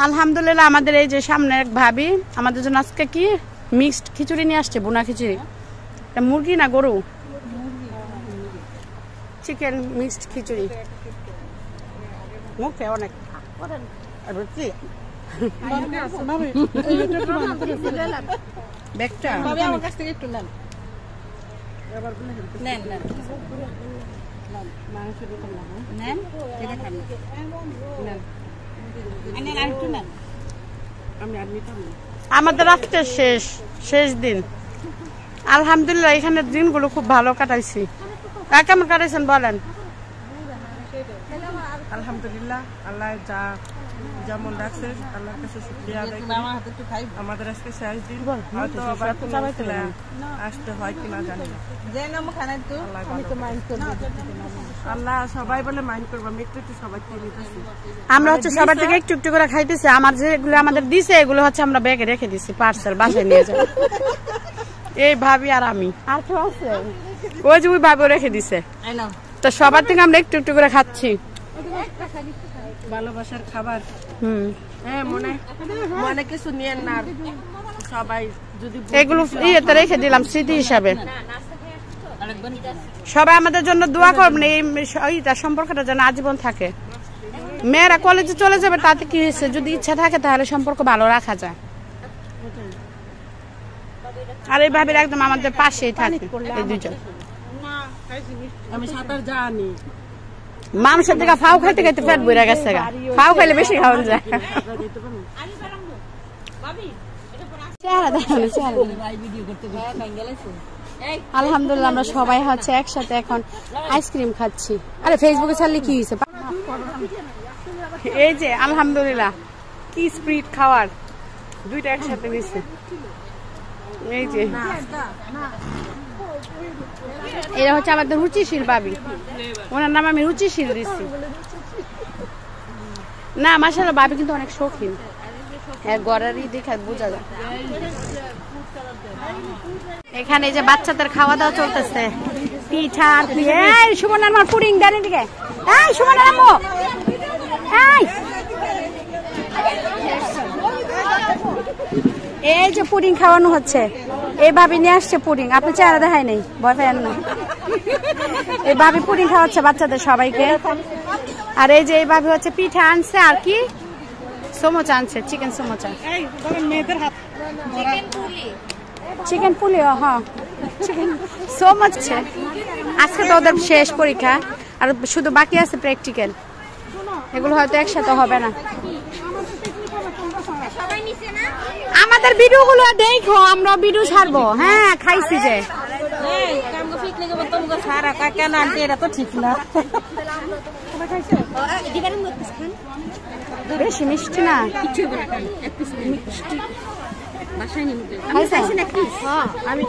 আলহামদুলিল্লাহ আমাদের এই যে সামনে এক ভাবি আমাদের জন্য আজকে কি মিক্সড খিচুড়ি নিয়ে আসছে, বোনা খিচুড়ি। এটা মুরগি না গরু? চিকেন মিক্সড খিচুড়ি। মুখে অনেক রুচি। ব্যাগটা আমার কাছ থেকে একটু নেন। নেন নেন মাংস দিতে নেন, এটা খান নেন। আমাদের আজকে শেষ দিন। আলহামদুলিল্লাহ এখানের দিনগুলো খুব ভালো কাটাইছি। কেমন কাটাইছেন বলেন? আলহামদুলিল্লাহ, আল্লাহ যা যেমন রাখছে আল্লাহর কাছে শুকরিয়া আদায় করি। আমাদের আজকে শেষ দিন, হয়তো আবার আসতে হয় কিনা জানি না। আল্লাহ সবাই বলে মাইন্ড করবো, আমি একটু সবাইকে নিতেছি। আমরা হচ্ছে সবার থেকে একটু একটু করে খাইতেছি। আমার যেগুলো আমাদের দিছে এগুলো হচ্ছে আমরা ব্যাগে রেখে দিছি, পার্সেল বাসায় নিয়ে যাবো। এই ভাবি আর আমি, আর কেউ আছে? ওই যে ওই ভাবিও রেখে দিছে। তো সবার থেকে আমরা একটু একটু করে খাচ্ছি। ভালোবাসার খাবার। হ্যাঁ, মনে কিছু নিয়েন না, সবাই যদি এগুলো ইয়েতে রেখে দিলাম স্মৃতি হিসাবে। সবাই আমাদের জন্য দোয়া করবেন, এই সম্পর্কটা যেন আজীবন থাকে। মেয়েরা কলেজে চলে যাবে তাতে কি হয়েছে, যদি ইচ্ছা থাকে তাহলে সম্পর্ক ভালো রাখা যায়। আর এই ভাবির একদম আমাদের পাশেই থাকে এই দুজন। আমি সাঁতার জানি। মানুষের থেকে ফাউ খাইতে খাইতে পেট বইরা গেছে, ফাউ খাইলে বেশি খাওয়া যায়। আলহামদুলিল্লাহ আমরা সবাই হচ্ছে একসাথে এখন আইসক্রিম খাচ্ছি। আরে ফেসবুকে ছাড়লে কি হয়েছে? এই যে আলহামদুলিল্লাহ কি স্প্রিট খাওয়ার, দুইটা একসাথে নিচ্ছে। এই যে এরা হচ্ছে আমাদের রুচিশীল ভাবি, ওনার নাম আমি রুচিশীল দিচ্ছি। না মাশাআল্লাহ ভাবি কিন্তু অনেক শৌখিন, গড়ারই দেখে বোঝা যায়। এখানে যে বাচ্চাদের খাওয়া দাওয়া চলতেছে, পিঠা আর সুমনের আমার পুডিং ডালি দিকে। এই সুমনের আম্মু, এই যে পুডিং খাওয়ানো হচ্ছে। এই ভাবি নিয়ে আসছে পুডিং, আপনি চেহারা দেখাই নেই, ভয় পেয়েন না। এই ভাবি পুডিং খাওয়াচ্ছে বাচ্চাদের সবাইকে। আর এই যে এই ভাবি হচ্ছে পিঠা আনছে, আর কি সমোচা আনছে, চিকেন সমোচা। চিকেন পুলি, হ্যাঁ চিকেন সমোচা। আজকে তো ওদের শেষ পরীক্ষা, আর শুধু বাকি আছে প্র্যাকটিক্যাল। এগুলো হয়তো একসাথে হবে না। আমাদের ভিডিও গুলো দেখো, আমরা ভিডিও ছাড়বো। হ্যাঁ খাইছি যে ঠিক না, বেশি মিষ্টি না। আমি